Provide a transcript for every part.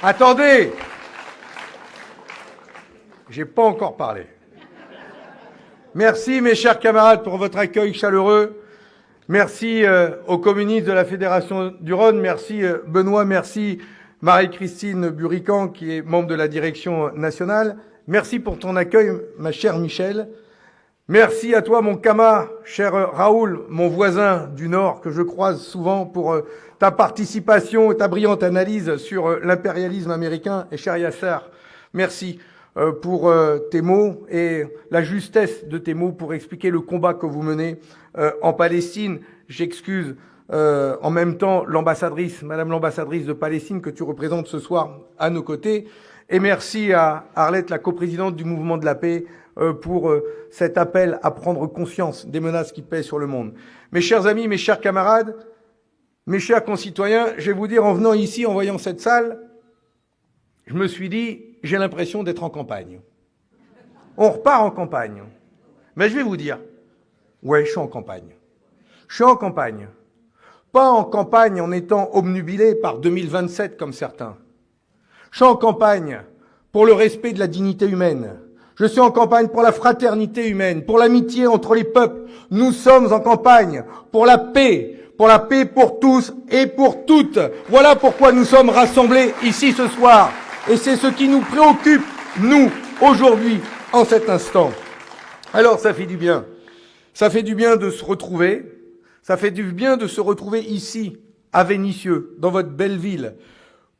Attendez, j'ai pas encore parlé. Merci mes chers camarades pour votre accueil chaleureux. Merci aux communistes de la Fédération du Rhône. Merci Benoît, merci Marie-Christine Burican qui est membre de la direction nationale. Merci pour ton accueil, ma chère Michel. Merci à toi, mon Kama, cher Raoul, mon voisin du Nord, que je croise souvent pour ta participation, ta brillante analyse sur l'impérialisme américain. Et cher Yasser, merci pour tes mots et la justesse de tes mots pour expliquer le combat que vous menez en Palestine. J'excuse en même temps l'ambassadrice, Madame l'ambassadrice de Palestine que tu représentes ce soir à nos côtés. Et merci à Arlette, la coprésidente du Mouvement de la Paix, pour cet appel à prendre conscience des menaces qui pèsent sur le monde. Mes chers amis, mes chers camarades, mes chers concitoyens, je vais vous dire, en venant ici, en voyant cette salle, je me suis dit, j'ai l'impression d'être en campagne. On repart en campagne. Mais je vais vous dire, ouais, je suis en campagne. Je suis en campagne. Pas en campagne en étant obnubilé par 2027 comme certains. Je suis en campagne pour le respect de la dignité humaine. Je suis en campagne pour la fraternité humaine, pour l'amitié entre les peuples. Nous sommes en campagne pour la paix pour tous et pour toutes. Voilà pourquoi nous sommes rassemblés ici ce soir. Et c'est ce qui nous préoccupe, nous, aujourd'hui, en cet instant. Alors, ça fait du bien. Ça fait du bien de se retrouver. Ça fait du bien de se retrouver ici, à Vénissieux, dans votre belle ville,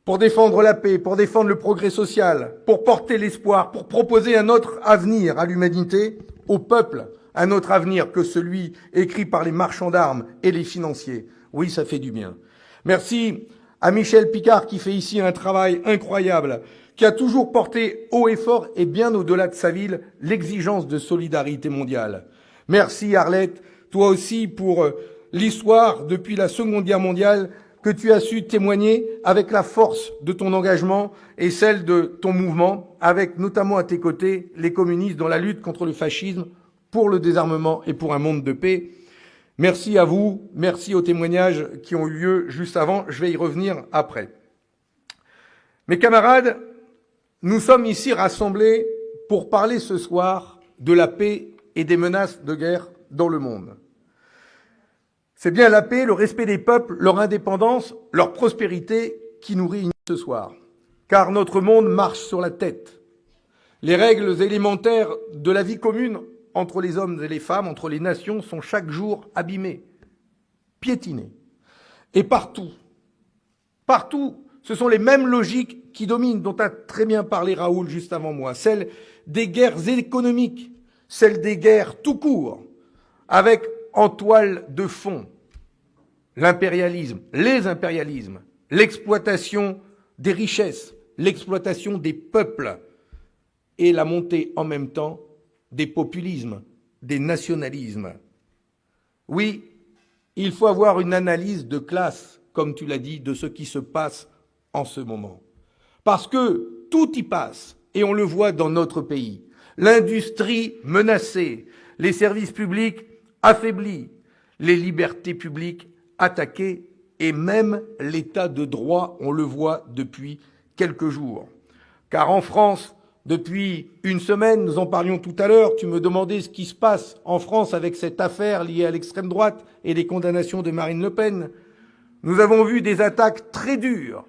pour défendre la paix, pour défendre le progrès social, pour porter l'espoir, pour proposer un autre avenir à l'humanité, au peuple, un autre avenir que celui écrit par les marchands d'armes et les financiers. Oui, ça fait du bien. Merci à Michel Picard qui fait ici un travail incroyable, qui a toujours porté haut et fort et bien au-delà de sa ville l'exigence de solidarité mondiale. Merci Arlette, toi aussi pour l'histoire depuis la Seconde Guerre mondiale que tu as su témoigner avec la force de ton engagement et celle de ton mouvement, avec notamment à tes côtés les communistes dans la lutte contre le fascisme, pour le désarmement et pour un monde de paix. Merci à vous, merci aux témoignages qui ont eu lieu juste avant, je vais y revenir après. Mes camarades, nous sommes ici rassemblés pour parler ce soir de la paix et des menaces de guerre dans le monde. C'est bien la paix, le respect des peuples, leur indépendance, leur prospérité qui nous réunissent ce soir. Car notre monde marche sur la tête. Les règles élémentaires de la vie commune entre les hommes et les femmes, entre les nations, sont chaque jour abîmées, piétinées. Et partout, ce sont les mêmes logiques qui dominent, dont a très bien parlé Raoul juste avant moi, celles des guerres économiques, celles des guerres tout court, avec en toile de fond l'impérialisme, les impérialismes, l'exploitation des richesses, l'exploitation des peuples et la montée en même temps des populismes, des nationalismes. Oui, il faut avoir une analyse de classe, comme tu l'as dit, de ce qui se passe en ce moment. Parce que tout y passe, et on le voit dans notre pays. L'industrie menacée, les services publics affaiblis, les libertés publiques attaquées et même l'état de droit, on le voit depuis quelques jours. Car en France, depuis une semaine, nous en parlions tout à l'heure, tu me demandais ce qui se passe en France avec cette affaire liée à l'extrême droite et les condamnations de Marine Le Pen. Nous avons vu des attaques très dures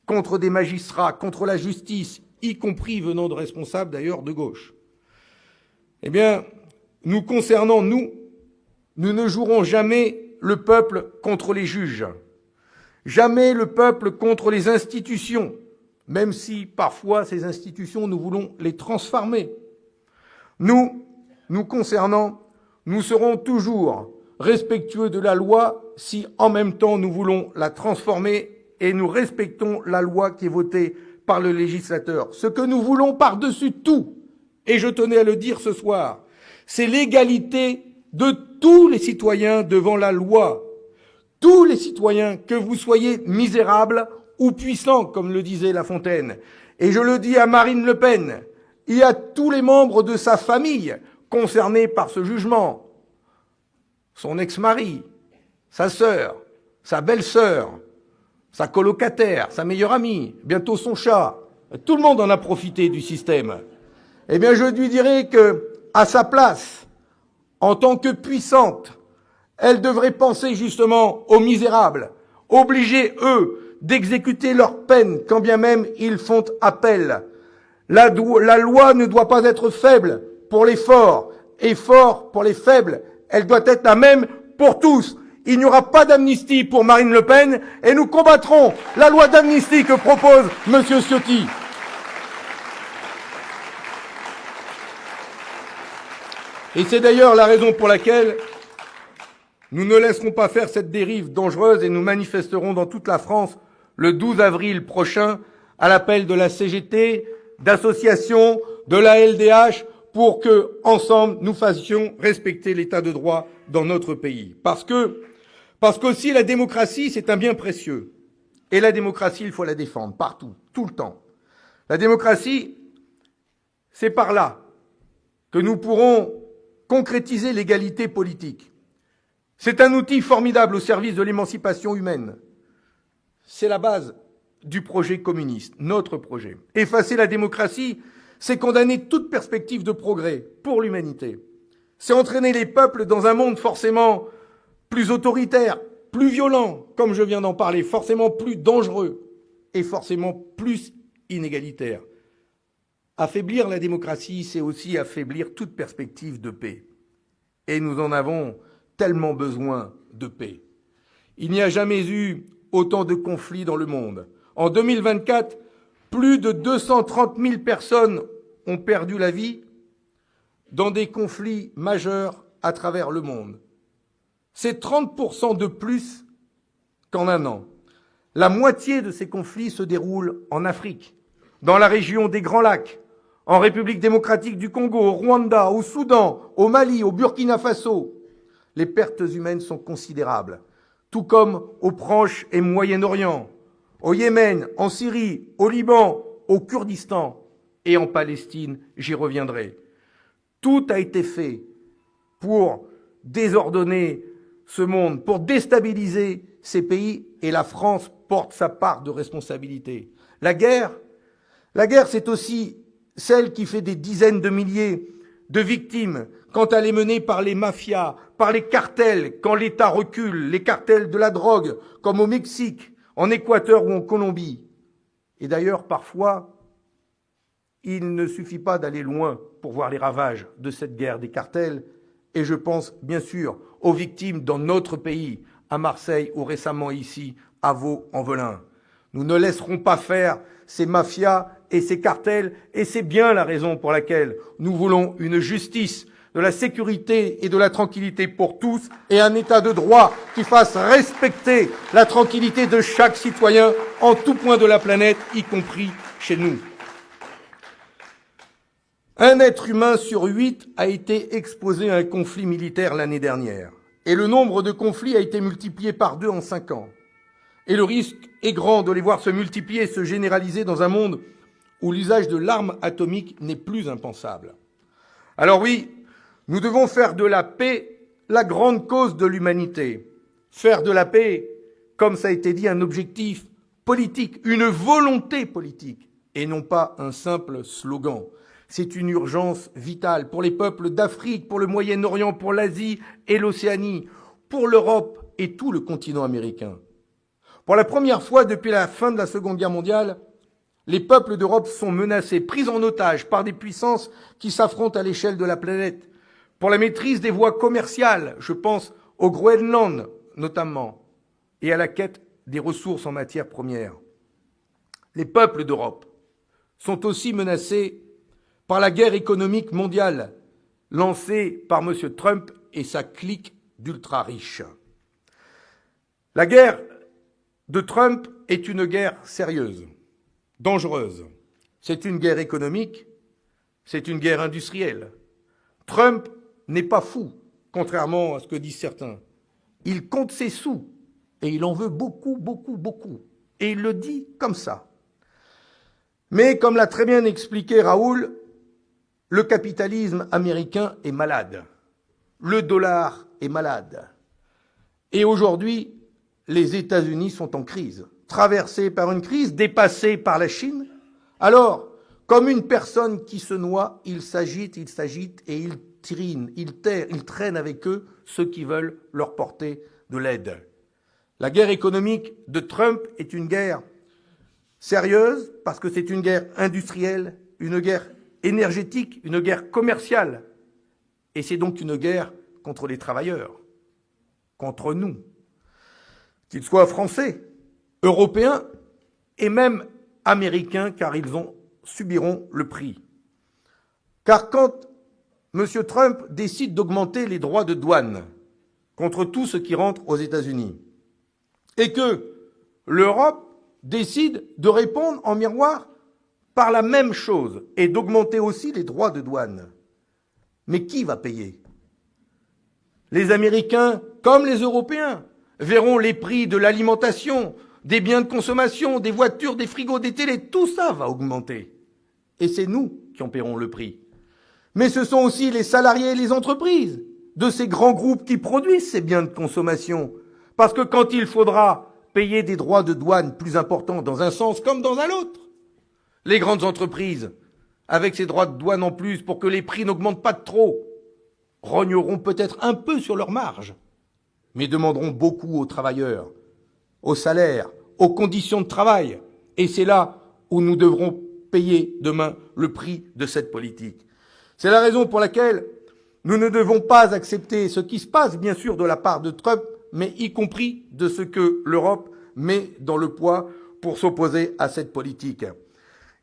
contre des magistrats, contre la justice, y compris venant de responsables d'ailleurs de gauche. Eh bien, nous concernant, nous ne jouerons jamais le peuple contre les juges, jamais le peuple contre les institutions, même si parfois ces institutions, nous voulons les transformer. Nous concernant, nous serons toujours respectueux de la loi si en même temps nous voulons la transformer et nous respectons la loi qui est votée par le législateur. Ce que nous voulons par-dessus tout, et je tenais à le dire ce soir, c'est l'égalité de tous les citoyens devant la loi. Tous les citoyens, que vous soyez misérables ou puissants, comme le disait La Fontaine. Et je le dis à Marine Le Pen et à tous les membres de sa famille concernés par ce jugement. Son ex-mari, sa sœur, sa belle-sœur, sa colocataire, sa meilleure amie, bientôt son chat. Tout le monde en a profité du système. Eh bien, je lui dirais que, à sa place, en tant que puissante, elle devrait penser justement aux misérables, obliger, eux, d'exécuter leur peine, quand bien même ils font appel. La loi ne doit pas être faible pour les forts et fort pour les faibles. Elle doit être la même pour tous. Il n'y aura pas d'amnistie pour Marine Le Pen et nous combattrons la loi d'amnistie que propose M. Ciotti. Et c'est d'ailleurs la raison pour laquelle nous ne laisserons pas faire cette dérive dangereuse et nous manifesterons dans toute la France le 12 avril prochain à l'appel de la CGT, d'associations, de la LDH, pour que, ensemble, nous fassions respecter l'état de droit dans notre pays. Parce qu'aussi la démocratie, c'est un bien précieux. Et la démocratie, il faut la défendre, partout, tout le temps. La démocratie, c'est par là que nous pourrons concrétiser l'égalité politique. C'est un outil formidable au service de l'émancipation humaine. C'est la base du projet communiste, notre projet. Effacer la démocratie, c'est condamner toute perspective de progrès pour l'humanité. C'est entraîner les peuples dans un monde forcément plus autoritaire, plus violent, comme je viens d'en parler, forcément plus dangereux et forcément plus inégalitaire. Affaiblir la démocratie, c'est aussi affaiblir toute perspective de paix. Et nous en avons tellement besoin de paix. Il n'y a jamais eu autant de conflits dans le monde. En 2024, plus de 230 000 personnes ont perdu la vie dans des conflits majeurs à travers le monde. C'est 30% de plus qu'en un an. La moitié de ces conflits se déroulent en Afrique, dans la région des Grands Lacs, en République démocratique du Congo, au Rwanda, au Soudan, au Mali, au Burkina Faso. Les pertes humaines sont considérables, tout comme au Proche et Moyen-Orient, au Yémen, en Syrie, au Liban, au Kurdistan et en Palestine, j'y reviendrai. Tout a été fait pour désordonner ce monde, pour déstabiliser ces pays, et la France porte sa part de responsabilité. La guerre, c'est aussi celle qui fait des dizaines de milliers de victimes quand elle est menée par les mafias, par les cartels, quand l'État recule, les cartels de la drogue, comme au Mexique, en Équateur ou en Colombie. Et d'ailleurs, parfois, il ne suffit pas d'aller loin pour voir les ravages de cette guerre des cartels. Et je pense, bien sûr, aux victimes dans notre pays, à Marseille ou récemment ici, à Vaux-en-Velin. Nous ne laisserons pas faire ces mafias et ces cartels, et c'est bien la raison pour laquelle nous voulons une justice, de la sécurité et de la tranquillité pour tous, et un État de droit qui fasse respecter la tranquillité de chaque citoyen en tout point de la planète, y compris chez nous. Un être humain sur 8 a été exposé à un conflit militaire l'année dernière, et le nombre de conflits a été multiplié par 2 en 5 ans. Et le risque est grand de les voir se multiplier et se généraliser dans un monde où l'usage de l'arme atomique n'est plus impensable. Alors oui, nous devons faire de la paix la grande cause de l'humanité. Faire de la paix, comme ça a été dit, un objectif politique, une volonté politique, et non pas un simple slogan. C'est une urgence vitale pour les peuples d'Afrique, pour le Moyen-Orient, pour l'Asie et l'Océanie, pour l'Europe et tout le continent américain. Pour la première fois depuis la fin de la Seconde Guerre mondiale, les peuples d'Europe sont menacés, pris en otage par des puissances qui s'affrontent à l'échelle de la planète. Pour la maîtrise des voies commerciales, je pense au Groenland notamment, et à la quête des ressources en matières premières. Les peuples d'Europe sont aussi menacés par la guerre économique mondiale lancée par M. Trump et sa clique d'ultra-riches. La guerre de Trump est une guerre sérieuse, dangereuse. C'est une guerre économique, c'est une guerre industrielle. Trump n'est pas fou, contrairement à ce que disent certains. Il compte ses sous, et il en veut beaucoup, beaucoup, beaucoup. Et il le dit comme ça. Mais comme l'a très bien expliqué Raoul, le capitalisme américain est malade. Le dollar est malade. Et aujourd'hui, les États-Unis sont en crise, traversé par une crise, dépassé par la Chine. Alors, comme une personne qui se noie, ils s'agitent et ils trinent, ils traînent avec eux ceux qui veulent leur porter de l'aide. La guerre économique de Trump est une guerre sérieuse parce que c'est une guerre industrielle, une guerre énergétique, une guerre commerciale. Et c'est donc une guerre contre les travailleurs, contre nous, qu'ils soient français, européens et même américains, car ils subiront le prix. Car quand M. Trump décide d'augmenter les droits de douane contre tout ce qui rentre aux États-Unis, et que l'Europe décide de répondre en miroir par la même chose et d'augmenter aussi les droits de douane, mais qui va payer? Les Américains, comme les Européens, verront les prix de l'alimentation, des biens de consommation, des voitures, des frigos, des télés, tout ça va augmenter. Et c'est nous qui en paierons le prix. Mais ce sont aussi les salariés et les entreprises de ces grands groupes qui produisent ces biens de consommation. Parce que quand il faudra payer des droits de douane plus importants dans un sens comme dans un autre, les grandes entreprises, avec ces droits de douane en plus pour que les prix n'augmentent pas de trop, rogneront peut-être un peu sur leur marge, mais demanderont beaucoup aux travailleurs, aux salaires, aux conditions de travail. Et c'est là où nous devrons payer demain le prix de cette politique. C'est la raison pour laquelle nous ne devons pas accepter ce qui se passe, bien sûr, de la part de Trump, mais y compris de ce que l'Europe met dans le poids pour s'opposer à cette politique.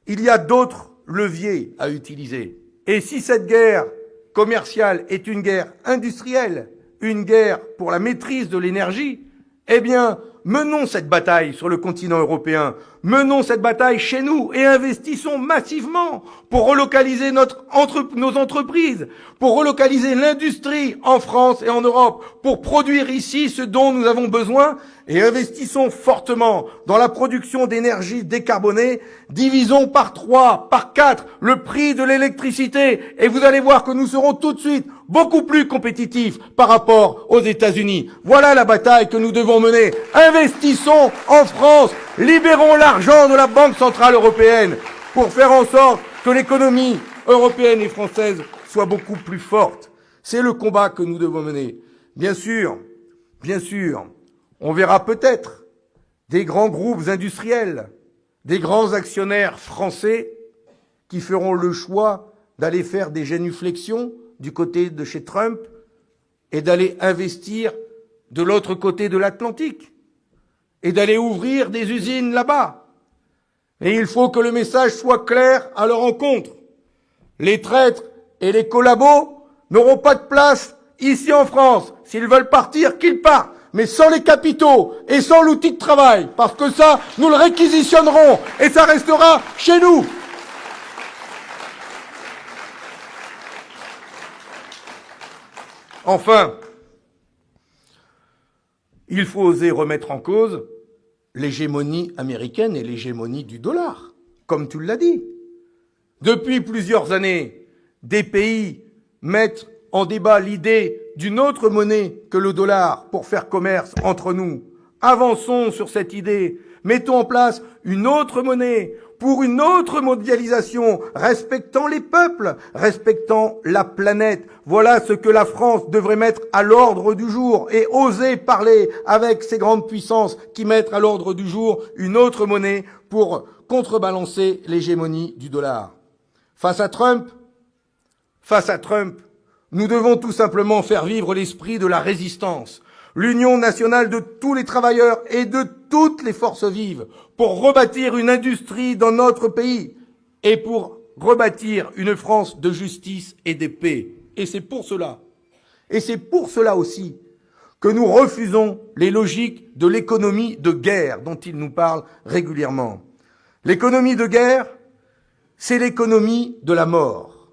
Il y a d'autres leviers à utiliser. Et si cette guerre commerciale est une guerre industrielle, une guerre pour la maîtrise de l'énergie, eh bien, menons cette bataille sur le continent européen, menons cette bataille chez nous et investissons massivement pour relocaliser nos entreprises, pour relocaliser l'industrie en France et en Europe, pour produire ici ce dont nous avons besoin et investissons fortement dans la production d'énergie décarbonée, divisons par 3, par 4 le prix de l'électricité et vous allez voir que nous serons tout de suite beaucoup plus compétitifs par rapport aux États-Unis. Voilà la bataille que nous devons mener. Investissons en France, libérons l'argent de la Banque Centrale Européenne pour faire en sorte que l'économie européenne et française soit beaucoup plus forte. C'est le combat que nous devons mener. Bien sûr, on verra peut-être des grands groupes industriels, des grands actionnaires français qui feront le choix d'aller faire des génuflexions du côté de chez Trump et d'aller investir de l'autre côté de l'Atlantique et d'aller ouvrir des usines là-bas. Et il faut que le message soit clair à leur encontre. Les traîtres et les collabos n'auront pas de place ici en France. S'ils veulent partir, qu'ils partent, mais sans les capitaux et sans l'outil de travail, parce que ça, nous le réquisitionnerons et ça restera chez nous. Enfin, il faut oser remettre en cause l'hégémonie américaine et l'hégémonie du dollar, comme tu l'as dit. Depuis plusieurs années, des pays mettent en débat l'idée d'une autre monnaie que le dollar pour faire commerce entre nous. Avançons sur cette idée. Mettons en place une autre monnaie pour une autre mondialisation, respectant les peuples, respectant la planète. Voilà ce que la France devrait mettre à l'ordre du jour et oser parler avec ces grandes puissances qui mettent à l'ordre du jour une autre monnaie pour contrebalancer l'hégémonie du dollar. Face à Trump, nous devons tout simplement faire vivre l'esprit de la résistance, l'union nationale de tous les travailleurs et de toutes les forces vives pour rebâtir une industrie dans notre pays et pour rebâtir une France de justice et de paix. Et c'est pour cela aussi que nous refusons les logiques de l'économie de guerre dont il nous parle régulièrement. L'économie de guerre, c'est l'économie de la mort.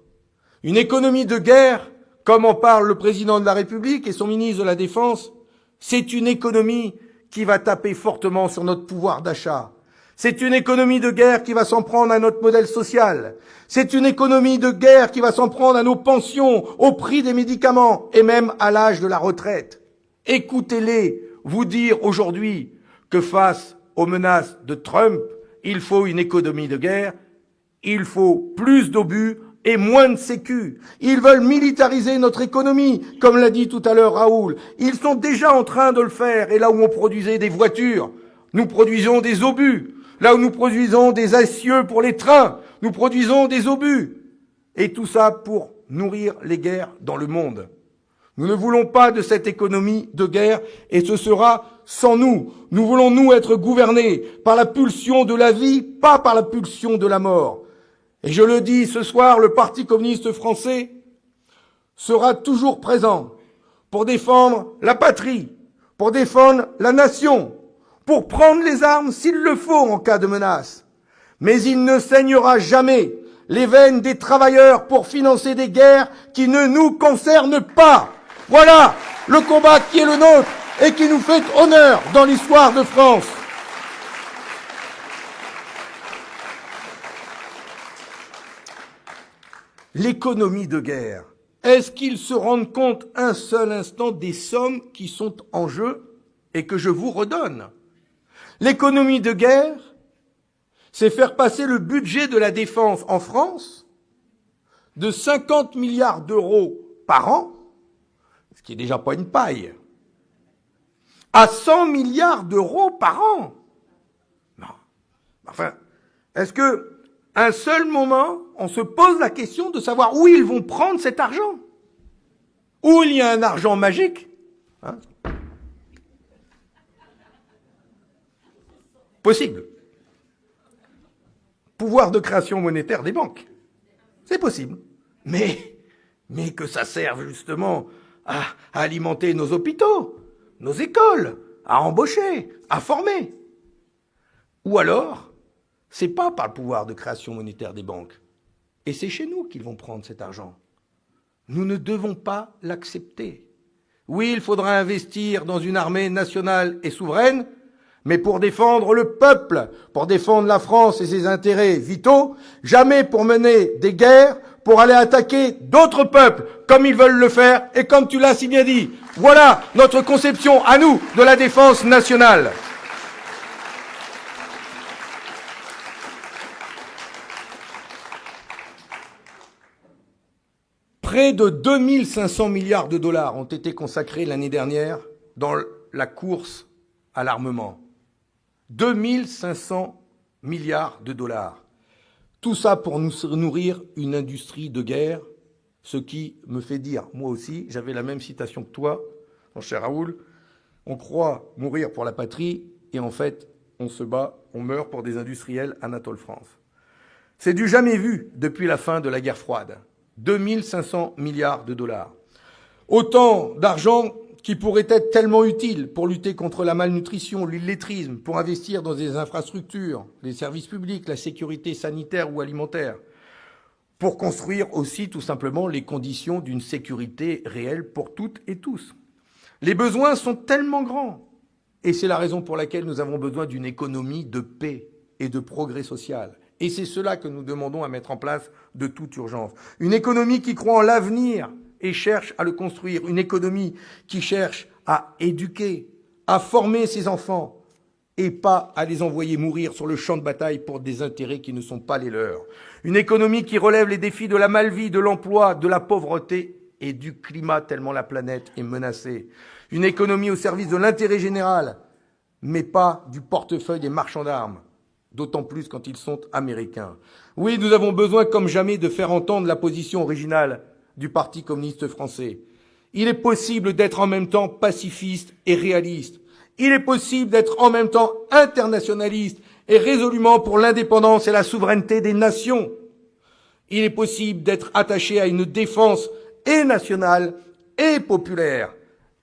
Une économie de guerre, comme en parle le président de la République et son ministre de la Défense, c'est une économie qui va taper fortement sur notre pouvoir d'achat. C'est une économie de guerre qui va s'en prendre à notre modèle social. C'est une économie de guerre qui va s'en prendre à nos pensions, au prix des médicaments et même à l'âge de la retraite. Écoutez-les vous dire aujourd'hui que face aux menaces de Trump, il faut une économie de guerre, il faut plus d'obus et moins de sécu. Ils veulent militariser notre économie, comme l'a dit tout à l'heure Raoul. Ils sont déjà en train de le faire. Et là où on produisait des voitures, nous produisons des obus. Là où nous produisons des acieux pour les trains, nous produisons des obus. Et tout ça pour nourrir les guerres dans le monde. Nous ne voulons pas de cette économie de guerre et ce sera sans nous. Nous voulons, nous, être gouvernés par la pulsion de la vie, pas par la pulsion de la mort. Et je le dis ce soir, le Parti communiste français sera toujours présent pour défendre la patrie, pour défendre la nation, pour prendre les armes s'il le faut en cas de menace. Mais il ne saignera jamais les veines des travailleurs pour financer des guerres qui ne nous concernent pas. Voilà le combat qui est le nôtre et qui nous fait honneur dans l'histoire de France. L'économie de guerre, est-ce qu'ils se rendent compte un seul instant des sommes qui sont en jeu et que je vous redonne? L'économie de guerre, c'est faire passer le budget de la défense en France de 50 milliards d'euros par an, ce qui est déjà pas une paille, à 100 milliards d'euros par an. Non. Enfin, est-ce que un seul moment, on se pose la question de savoir où ils vont prendre cet argent? Où il y a un argent magique, hein? Possible. Pouvoir de création monétaire des banques. C'est possible. Mais que ça serve justement à alimenter nos hôpitaux, nos écoles, à embaucher, à former. Ou alors, c'est pas par le pouvoir de création monétaire des banques. Et c'est chez nous qu'ils vont prendre cet argent. Nous ne devons pas l'accepter. Oui, il faudra investir dans une armée nationale et souveraine, mais pour défendre le peuple, pour défendre la France et ses intérêts vitaux, jamais pour mener des guerres, pour aller attaquer d'autres peuples, comme ils veulent le faire, et comme tu l'as si bien dit. Voilà notre conception à nous de la défense nationale. Près de 2500 milliards de dollars ont été consacrés l'année dernière dans la course à l'armement. 2500 milliards de dollars. Tout ça pour nous nourrir une industrie de guerre, ce qui me fait dire, moi aussi, j'avais la même citation que toi, mon cher Raoul, on croit mourir pour la patrie et en fait, on se bat, on meurt pour des industriels Anatole France. C'est du jamais vu depuis la fin de la guerre froide. 2500 milliards de dollars. Autant d'argent qui pourrait être tellement utile pour lutter contre la malnutrition, l'illettrisme, pour investir dans des infrastructures, les services publics, la sécurité sanitaire ou alimentaire, pour construire aussi tout simplement les conditions d'une sécurité réelle pour toutes et tous. Les besoins sont tellement grands et c'est la raison pour laquelle nous avons besoin d'une économie de paix et de progrès social. Et c'est cela que nous demandons à mettre en place de toute urgence. Une économie qui croit en l'avenir et cherche à le construire. Une économie qui cherche à éduquer, à former ses enfants et pas à les envoyer mourir sur le champ de bataille pour des intérêts qui ne sont pas les leurs. Une économie qui relève les défis de la malvie, de l'emploi, de la pauvreté et du climat tellement la planète est menacée. Une économie au service de l'intérêt général, mais pas du portefeuille des marchands d'armes. D'autant plus quand ils sont américains. Oui, nous avons besoin comme jamais de faire entendre la position originale du Parti communiste français. Il est possible d'être en même temps pacifiste et réaliste. Il est possible d'être en même temps internationaliste et résolument pour l'indépendance et la souveraineté des nations. Il est possible d'être attaché à une défense et nationale et populaire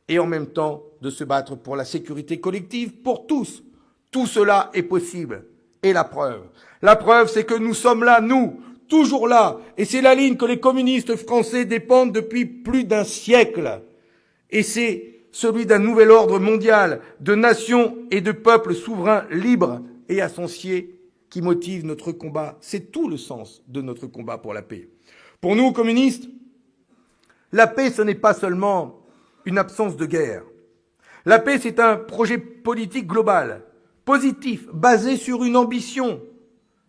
et en même temps de se battre pour la sécurité collective pour tous. Tout cela est possible. Et la preuve, c'est que nous sommes là, nous, toujours là. Et c'est la ligne que les communistes français défendent depuis plus d'un siècle. Et c'est celui d'un nouvel ordre mondial, de nations et de peuples souverains libres et associés qui motive notre combat. C'est tout le sens de notre combat pour la paix. Pour nous, communistes, la paix, ce n'est pas seulement une absence de guerre. La paix, c'est un projet politique global positif, basé sur une ambition.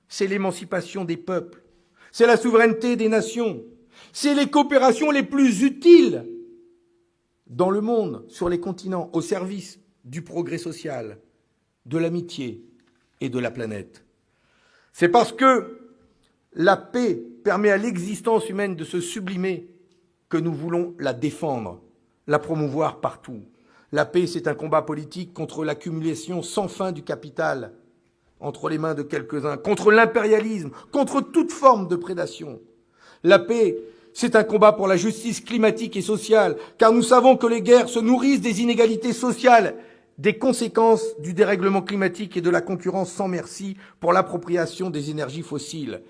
C'est l'émancipation des peuples, c'est la souveraineté des nations, c'est les coopérations les plus utiles dans le monde, sur les continents, au service du progrès social, de l'amitié et de la planète. C'est parce que la paix permet à l'existence humaine de se sublimer que nous voulons la défendre, la promouvoir partout. La paix, c'est un combat politique contre l'accumulation sans fin du capital entre les mains de quelques-uns, contre l'impérialisme, contre toute forme de prédation. La paix, c'est un combat pour la justice climatique et sociale, car nous savons que les guerres se nourrissent des inégalités sociales, des conséquences du dérèglement climatique et de la concurrence sans merci pour l'appropriation des énergies fossiles.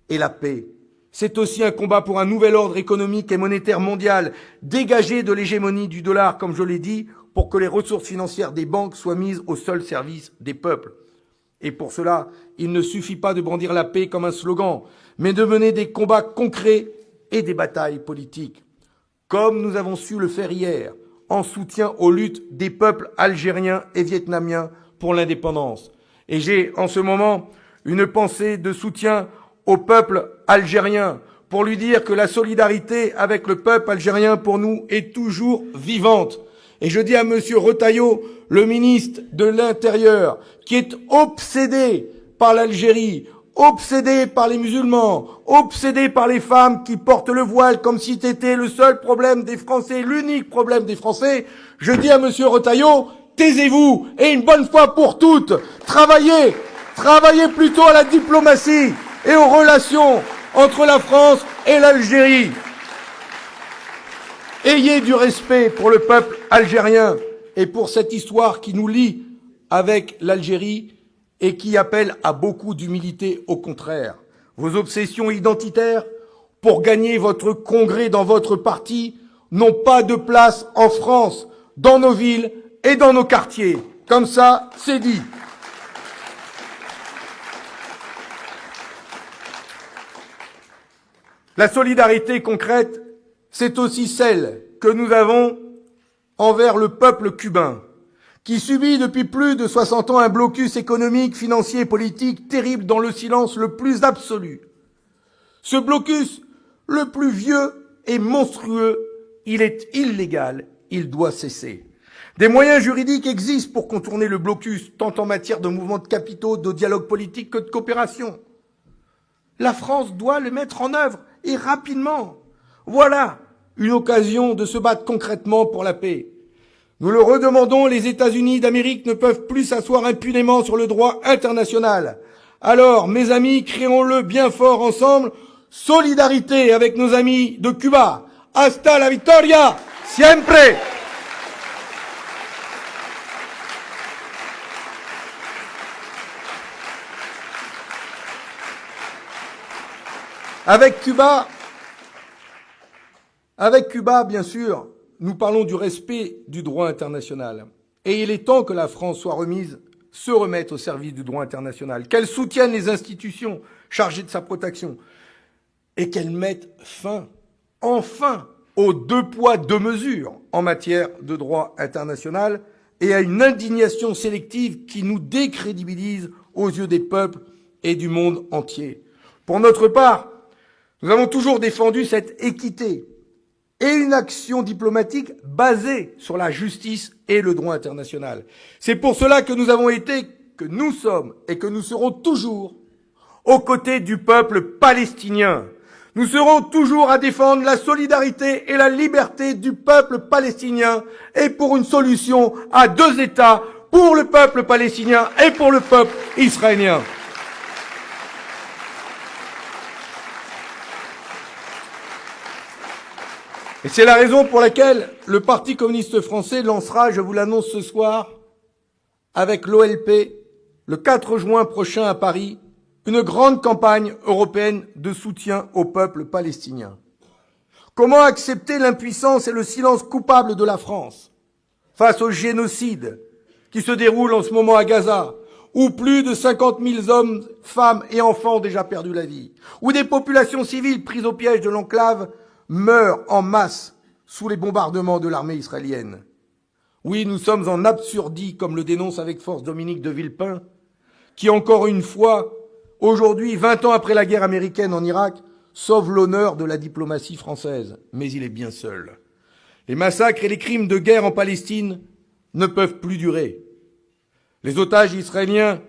Et la paix, c'est aussi un combat pour un nouvel ordre économique et monétaire mondial, dégagé de l'hégémonie du dollar, comme je l'ai dit, pour que les ressources financières des banques soient mises au seul service des peuples. Et pour cela, il ne suffit pas de brandir la paix comme un slogan, mais de mener des combats concrets et des batailles politiques, comme nous avons su le faire hier, en soutien aux luttes des peuples algériens et vietnamiens pour l'indépendance. Et j'ai en ce moment une pensée de soutien au peuple algérien pour lui dire que la solidarité avec le peuple algérien pour nous est toujours vivante. Et je dis à Monsieur Retailleau, le ministre de l'Intérieur, qui est obsédé par l'Algérie, obsédé par les musulmans, obsédé par les femmes qui portent le voile comme si c'était le seul problème des Français, l'unique problème des Français, je dis à Monsieur Retailleau, taisez-vous et une bonne fois pour toutes, travaillez plutôt à la diplomatie et aux relations entre la France et l'Algérie. Ayez du respect pour le peuple algérien et pour cette histoire qui nous lie avec l'Algérie et qui appelle à beaucoup d'humilité au contraire. Vos obsessions identitaires pour gagner votre congrès dans votre parti n'ont pas de place en France, dans nos villes et dans nos quartiers. Comme ça, c'est dit. La solidarité concrète, c'est aussi celle que nous avons envers le peuple cubain, qui subit depuis plus de 60 ans un blocus économique, financier et politique terrible dans le silence le plus absolu. Ce blocus, le plus vieux et monstrueux, il est illégal, il doit cesser. Des moyens juridiques existent pour contourner le blocus, tant en matière de mouvements de capitaux, de dialogue politique que de coopération. La France doit le mettre en œuvre, et rapidement. Voilà une occasion de se battre concrètement pour la paix. Nous le redemandons, les États-Unis d'Amérique ne peuvent plus s'asseoir impunément sur le droit international. Alors, mes amis, crions-le bien fort ensemble, solidarité avec nos amis de Cuba. Hasta la victoria, siempre! Avec Cuba, bien sûr, nous parlons du respect du droit international. Et il est temps que la France se remette au service du droit international, qu'elle soutienne les institutions chargées de sa protection et qu'elle mette fin, enfin, aux 2 poids 2 mesures en matière de droit international et à une indignation sélective qui nous décrédibilise aux yeux des peuples et du monde entier. Pour notre part, nous avons toujours défendu cette équité et une action diplomatique basée sur la justice et le droit international. C'est pour cela que nous avons été, que nous sommes et que nous serons toujours aux côtés du peuple palestinien. Nous serons toujours à défendre la solidarité et la liberté du peuple palestinien et pour une solution à 2 États pour le peuple palestinien et pour le peuple israélien. Et c'est la raison pour laquelle le Parti communiste français lancera, je vous l'annonce ce soir, avec l'OLP, le 4 juin prochain à Paris, une grande campagne européenne de soutien au peuple palestinien. Comment accepter l'impuissance et le silence coupable de la France face au génocide qui se déroule en ce moment à Gaza, où plus de 50 000 hommes, femmes et enfants ont déjà perdu la vie, où des populations civiles prises au piège de l'enclave meurent en masse sous les bombardements de l'armée israélienne. Oui, nous sommes en absurdie, comme le dénonce avec force Dominique de Villepin, qui encore une fois, aujourd'hui, 20 ans après la guerre américaine en Irak, sauve l'honneur de la diplomatie française. Mais il est bien seul. Les massacres et les crimes de guerre en Palestine ne peuvent plus durer. Les otages israéliens,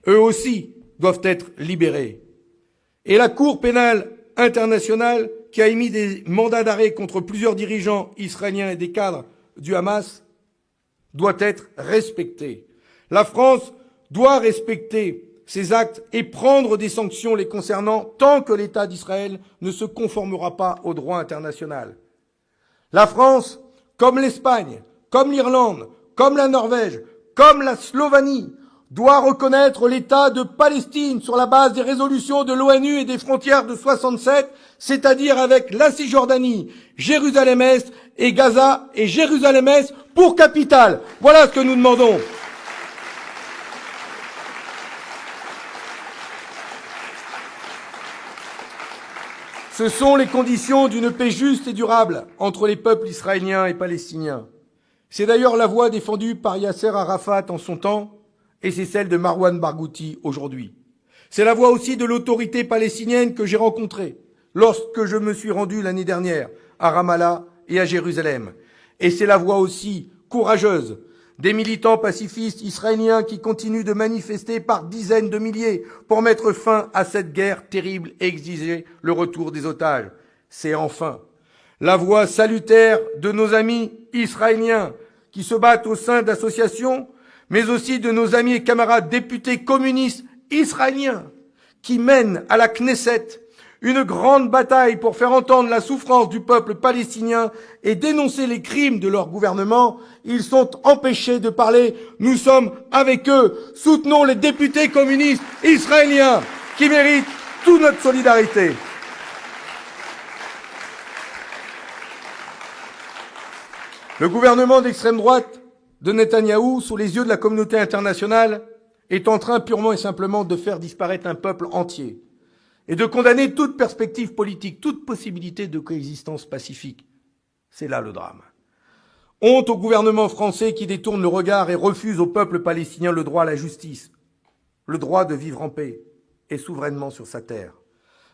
eux aussi, doivent être libérés. Et la Cour pénale internationale, qui a émis des mandats d'arrêt contre plusieurs dirigeants israéliens et des cadres du Hamas, doit être respectée. La France doit respecter ces actes et prendre des sanctions les concernant tant que l'État d'Israël ne se conformera pas au droit international. La France, comme l'Espagne, comme l'Irlande, comme la Norvège, comme la Slovénie, doit reconnaître l'État de Palestine sur la base des résolutions de l'ONU et des frontières de 67, c'est-à-dire avec la Cisjordanie, Jérusalem-Est et Gaza et Jérusalem-Est pour capitale. Voilà ce que nous demandons. Ce sont les conditions d'une paix juste et durable entre les peuples israéliens et palestiniens. C'est d'ailleurs la voie défendue par Yasser Arafat en son temps, et c'est celle de Marwan Barghouti aujourd'hui. C'est la voix aussi de l'autorité palestinienne que j'ai rencontrée lorsque je me suis rendu l'année dernière à Ramallah et à Jérusalem. Et c'est la voix aussi courageuse des militants pacifistes israéliens qui continuent de manifester par dizaines de milliers pour mettre fin à cette guerre terrible et exiger le retour des otages. C'est enfin la voix salutaire de nos amis israéliens qui se battent au sein d'associations, mais aussi de nos amis et camarades députés communistes israéliens qui mènent à la Knesset une grande bataille pour faire entendre la souffrance du peuple palestinien et dénoncer les crimes de leur gouvernement. Ils sont empêchés de parler. Nous sommes avec eux. Soutenons les députés communistes israéliens qui méritent toute notre solidarité. Le gouvernement d'extrême droite de Netanyahou, sous les yeux de la communauté internationale, est en train purement et simplement de faire disparaître un peuple entier et de condamner toute perspective politique, toute possibilité de coexistence pacifique. C'est là le drame. Honte au gouvernement français qui détourne le regard et refuse au peuple palestinien le droit à la justice, le droit de vivre en paix et souverainement sur sa terre.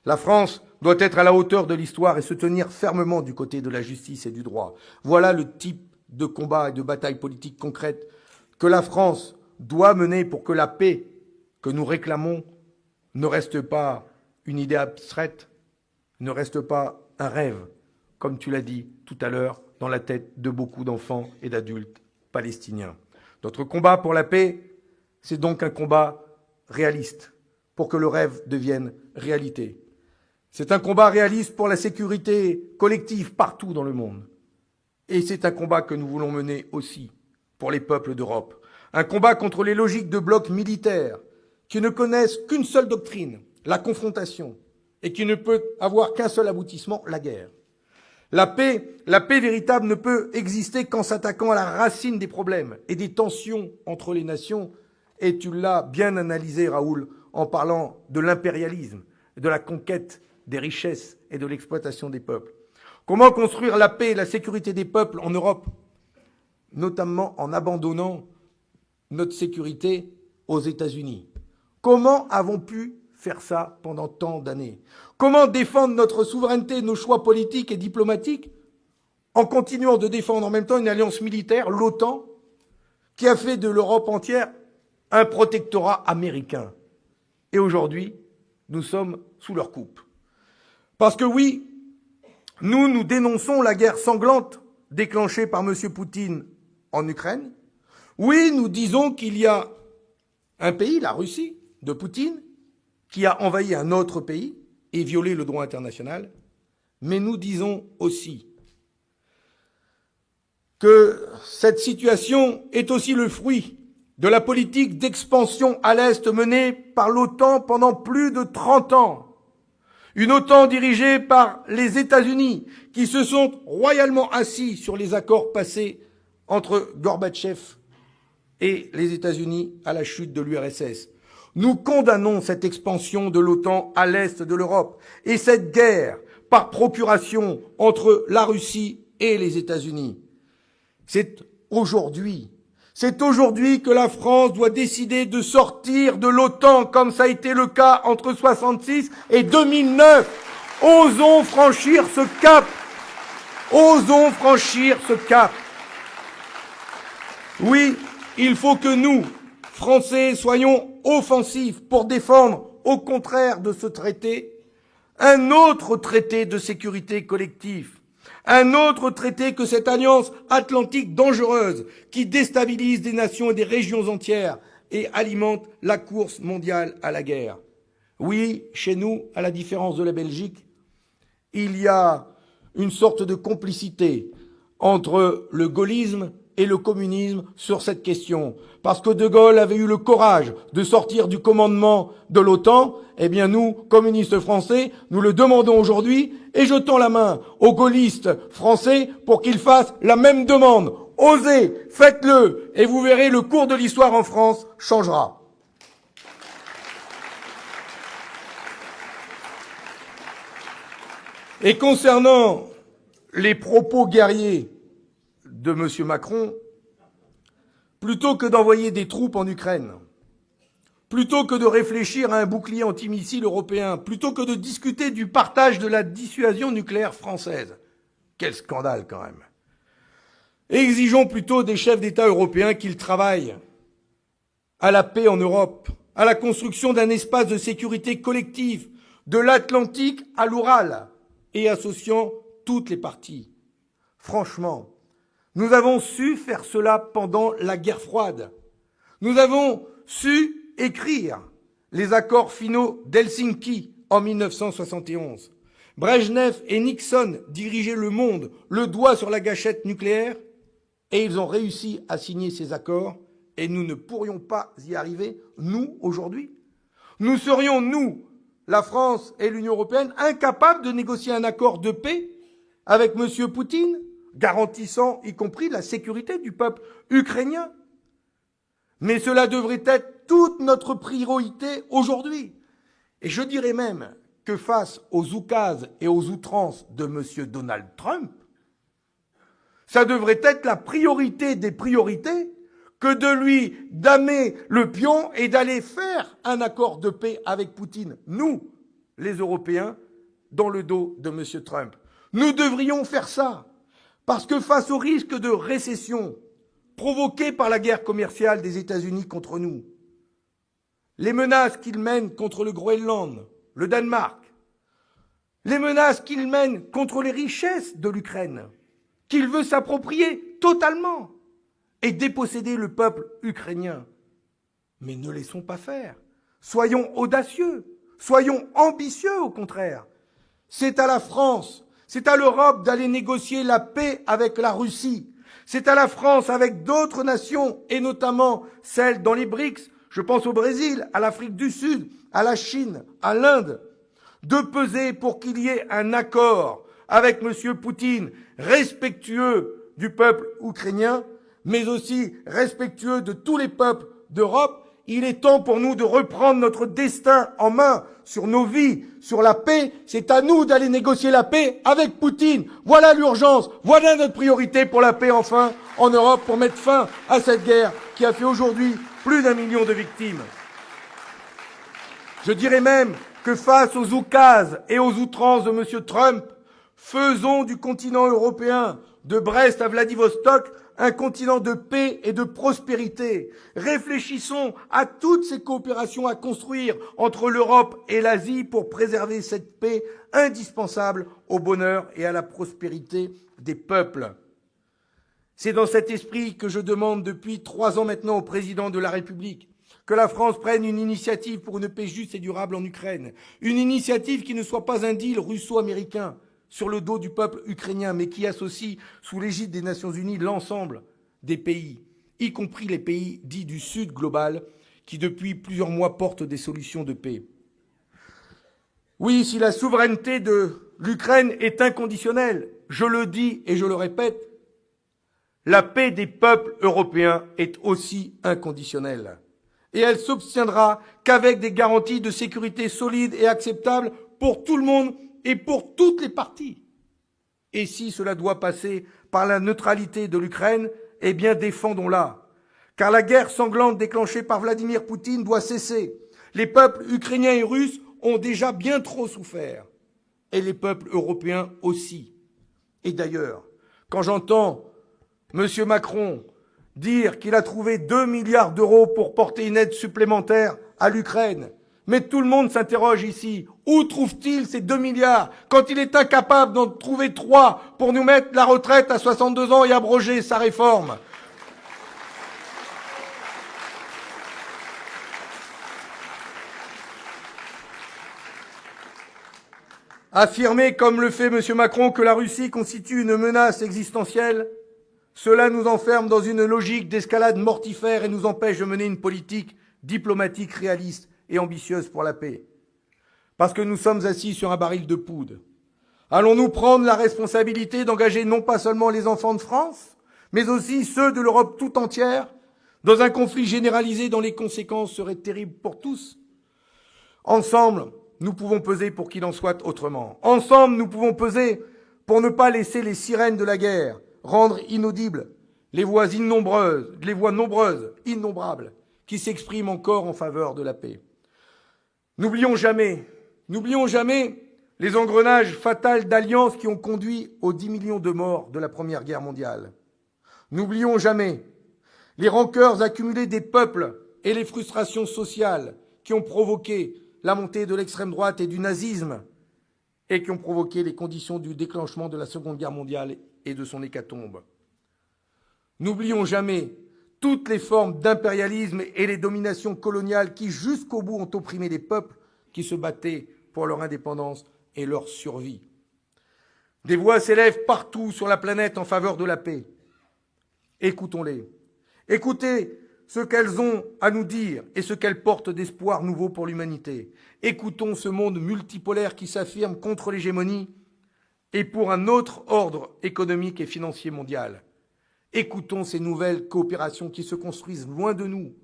La France doit être à la hauteur de l'histoire et se tenir fermement du côté de la justice et du droit. Voilà le type de combat et de bataille politique concrète que la France doit mener pour que la paix que nous réclamons ne reste pas une idée abstraite, ne reste pas un rêve, comme tu l'as dit tout à l'heure, dans la tête de beaucoup d'enfants et d'adultes palestiniens. Notre combat pour la paix, c'est donc un combat réaliste, pour que le rêve devienne réalité. C'est un combat réaliste pour la sécurité collective partout dans le monde. Et c'est un combat que nous voulons mener aussi pour les peuples d'Europe. Un combat contre les logiques de blocs militaires qui ne connaissent qu'une seule doctrine, la confrontation, et qui ne peut avoir qu'un seul aboutissement, la guerre. La paix véritable ne peut exister qu'en s'attaquant à la racine des problèmes et des tensions entre les nations. Et tu l'as bien analysé, Raoul, en parlant de l'impérialisme, de la conquête des richesses et de l'exploitation des peuples. Comment construire la paix et la sécurité des peuples en Europe, notamment en abandonnant notre sécurité aux États-Unis? Comment avons pu faire ça pendant tant d'années? Comment défendre notre souveraineté, nos choix politiques et diplomatiques, en continuant de défendre en même temps une alliance militaire, l'OTAN, qui a fait de l'Europe entière un protectorat américain? Et aujourd'hui, nous sommes sous leur coupe. Parce que oui, nous dénonçons la guerre sanglante déclenchée par M. Poutine en Ukraine. Oui, nous disons qu'il y a un pays, la Russie, de Poutine, qui a envahi un autre pays et violé le droit international. Mais nous disons aussi que cette situation est aussi le fruit de la politique d'expansion à l'Est menée par l'OTAN pendant plus de 30 ans. Une OTAN dirigée par les États-Unis qui se sont royalement assis sur les accords passés entre Gorbatchev et les États-Unis à la chute de l'URSS. Nous condamnons cette expansion de l'OTAN à l'est de l'Europe et cette guerre par procuration entre la Russie et les États-Unis. C'est aujourd'hui. C'est aujourd'hui que la France doit décider de sortir de l'OTAN, comme ça a été le cas entre 1966 et 2009. Osons franchir ce cap. Osons franchir ce cap. Oui, il faut que nous, Français, soyons offensifs pour défendre, au contraire de ce traité, un autre traité de sécurité collective. Un autre traité que cette alliance atlantique dangereuse qui déstabilise des nations et des régions entières et alimente la course mondiale à la guerre. Oui, chez nous, à la différence de la Belgique, il y a une sorte de complicité entre le gaullisme et le communisme sur cette question. Parce que De Gaulle avait eu le courage de sortir du commandement de l'OTAN, eh bien nous, communistes français, nous le demandons aujourd'hui et jetons la main aux gaullistes français pour qu'ils fassent la même demande. Osez, faites-le, et vous verrez, le cours de l'histoire en France changera. Et concernant les propos guerriers de M. Macron, plutôt que d'envoyer des troupes en Ukraine, plutôt que de réfléchir à un bouclier antimissile européen, plutôt que de discuter du partage de la dissuasion nucléaire française, quel scandale quand même. Exigeons plutôt des chefs d'État européens qu'ils travaillent à la paix en Europe, à la construction d'un espace de sécurité collective, de l'Atlantique à l'Oural, et associant toutes les parties. Franchement, nous avons su faire cela pendant la guerre froide. Nous avons su écrire les accords finaux d'Helsinki en 1971. Brejnev et Nixon dirigeaient le monde, le doigt sur la gâchette nucléaire, et ils ont réussi à signer ces accords, et nous ne pourrions pas y arriver, nous, aujourd'hui. Nous serions, nous, la France et l'Union européenne, incapables de négocier un accord de paix avec M. Poutine, garantissant y compris la sécurité du peuple ukrainien. Mais cela devrait être toute notre priorité aujourd'hui. Et je dirais même que face aux oukases et aux outrances de M. Donald Trump, ça devrait être la priorité des priorités que de lui damer le pion et d'aller faire un accord de paix avec Poutine, nous, les Européens, dans le dos de M. Trump. Nous devrions faire ça, parce que face au risque de récession provoqué par la guerre commerciale des États-Unis contre nous, les menaces qu'ils mènent contre le Groenland, le Danemark, les menaces qu'ils mènent contre les richesses de l'Ukraine, qu'il veut s'approprier totalement et déposséder le peuple ukrainien. Mais ne laissons pas faire. Soyons audacieux, soyons ambitieux au contraire. C'est à la France, c'est à l'Europe d'aller négocier la paix avec la Russie. C'est à la France avec d'autres nations, et notamment celles dans les BRICS, je pense au Brésil, à l'Afrique du Sud, à la Chine, à l'Inde, de peser pour qu'il y ait un accord avec M. Poutine, respectueux du peuple ukrainien, mais aussi respectueux de tous les peuples d'Europe. Il est temps pour nous de reprendre notre destin en main sur nos vies, sur la paix. C'est à nous d'aller négocier la paix avec Poutine. Voilà l'urgence, voilà notre priorité pour la paix enfin en Europe, pour mettre fin à cette guerre qui a fait aujourd'hui plus d'1 million de victimes. Je dirais même que face aux oukases et aux outrances de M. Trump, faisons du continent européen, de Brest à Vladivostok, un continent de paix et de prospérité. Réfléchissons à toutes ces coopérations à construire entre l'Europe et l'Asie pour préserver cette paix indispensable au bonheur et à la prospérité des peuples. C'est dans cet esprit que je demande depuis 3 ans maintenant au président de la République que la France prenne une initiative pour une paix juste et durable en Ukraine. Une initiative qui ne soit pas un deal russo-américain sur le dos du peuple ukrainien, mais qui associe sous l'égide des Nations Unies l'ensemble des pays, y compris les pays dits du Sud global, qui depuis plusieurs mois portent des solutions de paix. Oui, si la souveraineté de l'Ukraine est inconditionnelle, je le dis et je le répète, la paix des peuples européens est aussi inconditionnelle. Et elle s'obtiendra qu'avec des garanties de sécurité solides et acceptables pour tout le monde et pour toutes les parties. Et si cela doit passer par la neutralité de l'Ukraine, eh bien défendons-la. Car la guerre sanglante déclenchée par Vladimir Poutine doit cesser. Les peuples ukrainiens et russes ont déjà bien trop souffert. Et les peuples européens aussi. Et d'ailleurs, quand j'entends M. Macron dire qu'il a trouvé 2 milliards d'euros pour porter une aide supplémentaire à l'Ukraine, mais tout le monde s'interroge ici. Où trouve-t-il ces 2 milliards quand il est incapable d'en trouver 3 pour nous mettre la retraite à 62 ans et abroger sa réforme? Affirmer, comme le fait M. Macron, que la Russie constitue une menace existentielle, cela nous enferme dans une logique d'escalade mortifère et nous empêche de mener une politique diplomatique réaliste et ambitieuse pour la paix. Parce que nous sommes assis sur un baril de poudre. Allons-nous prendre la responsabilité d'engager non pas seulement les enfants de France, mais aussi ceux de l'Europe tout entière, dans un conflit généralisé dont les conséquences seraient terribles pour tous? Ensemble, nous pouvons peser pour qu'il en soit autrement. Ensemble, nous pouvons peser pour ne pas laisser les sirènes de la guerre rendre inaudibles les voix nombreuses, innombrables, qui s'expriment encore en faveur de la paix. N'oublions jamais les engrenages fatals d'alliances qui ont conduit aux 10 millions de morts de la Première Guerre mondiale. N'oublions jamais les rancœurs accumulées des peuples et les frustrations sociales qui ont provoqué la montée de l'extrême droite et du nazisme et qui ont provoqué les conditions du déclenchement de la Seconde Guerre mondiale et de son hécatombe. N'oublions jamais toutes les formes d'impérialisme et les dominations coloniales qui, jusqu'au bout, ont opprimé les peuples qui se battaient pour leur indépendance et leur survie. Des voix s'élèvent partout sur la planète en faveur de la paix. Écoutons-les. Écoutez ce qu'elles ont à nous dire et ce qu'elles portent d'espoir nouveau pour l'humanité. Écoutons ce monde multipolaire qui s'affirme contre l'hégémonie et pour un autre ordre économique et financier mondial. Écoutons ces nouvelles coopérations qui se construisent loin de nous.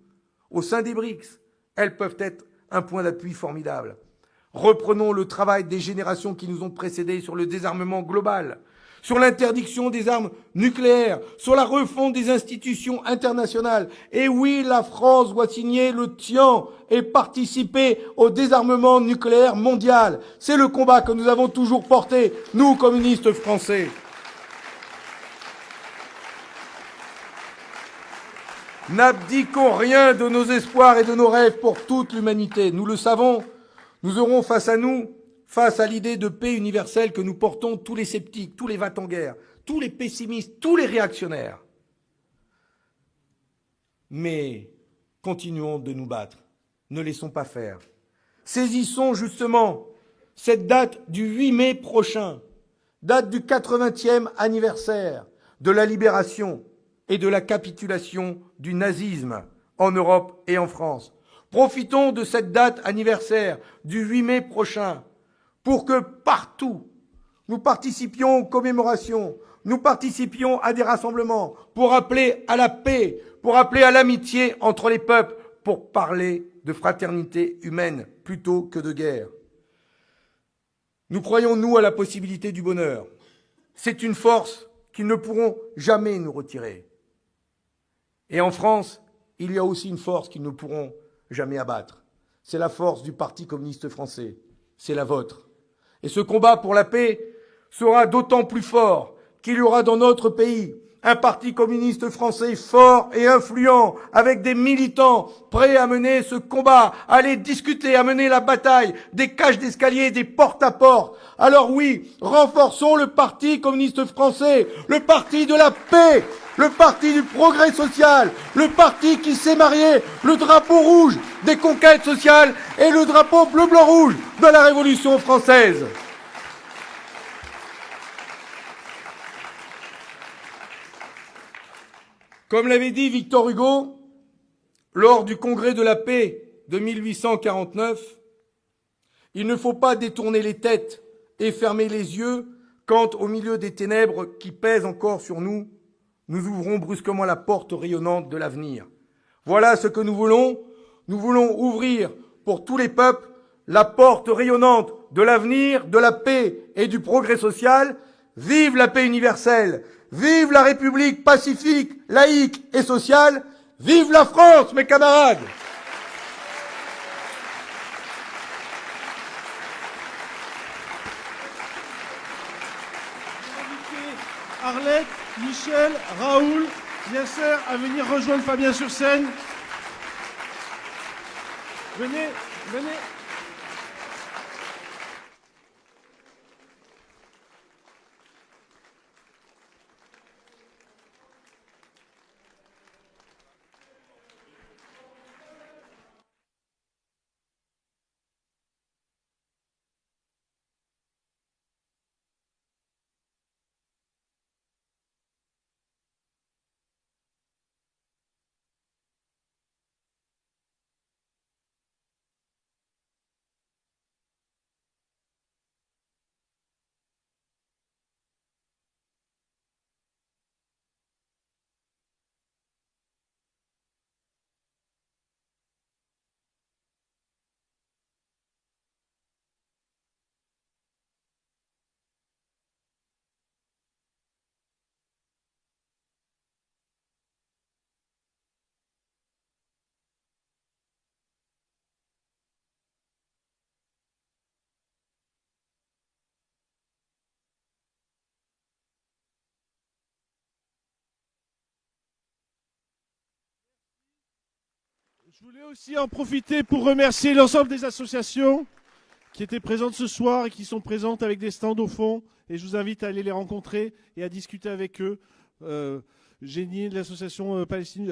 Au sein des BRICS, elles peuvent être un point d'appui formidable. Reprenons le travail des générations qui nous ont précédés sur le désarmement global, sur l'interdiction des armes nucléaires, sur la refonte des institutions internationales. Et oui, la France doit signer le TIAN et participer au désarmement nucléaire mondial. C'est le combat que nous avons toujours porté, nous, communistes français. N'abdiquons rien de nos espoirs et de nos rêves pour toute l'humanité. Nous le savons, nous aurons face à l'idée de paix universelle que nous portons, tous les sceptiques, tous les va-t-en-guerre, tous les pessimistes, tous les réactionnaires. Mais continuons de nous battre. Ne laissons pas faire. Saisissons justement cette date du 8 mai prochain, date du 80e anniversaire de la libération et de la capitulation du nazisme en Europe et en France. Profitons de cette date anniversaire du 8 mai prochain pour que partout, nous participions aux commémorations, nous participions à des rassemblements pour appeler à la paix, pour appeler à l'amitié entre les peuples, pour parler de fraternité humaine plutôt que de guerre. Nous croyons, nous, à la possibilité du bonheur. C'est une force qu'ils ne pourront jamais nous retirer. Et en France, il y a aussi une force qu'ils ne pourront jamais abattre. C'est la force du Parti communiste français. C'est la vôtre. Et ce combat pour la paix sera d'autant plus fort qu'il y aura dans notre pays un Parti communiste français fort et influent, avec des militants prêts à mener ce combat, à aller discuter, à mener la bataille, des cages d'escalier, des porte-à-porte. Alors oui, renforçons le Parti communiste français, le parti de la paix, le parti du progrès social, le parti qui sait marier le drapeau rouge des conquêtes sociales et le drapeau bleu-blanc-rouge de la Révolution française. Comme l'avait dit Victor Hugo, lors du Congrès de la paix de 1849, il ne faut pas détourner les têtes et fermer les yeux quand, au milieu des ténèbres qui pèsent encore sur nous, nous ouvrons brusquement la porte rayonnante de l'avenir. Voilà ce que nous voulons. Nous voulons ouvrir pour tous les peuples la porte rayonnante de l'avenir, de la paix et du progrès social, vive la paix universelle, vive la République pacifique, laïque et sociale, vive la France, mes camarades! Arlette, Michel, Raoul, Yasser à venir rejoindre Fabien sur scène. Venez, venez. Je voulais aussi en profiter pour remercier l'ensemble des associations qui étaient présentes ce soir et qui sont présentes avec des stands au fond. Et je vous invite à aller les rencontrer et à discuter avec eux. Génie de l'association palestinienne.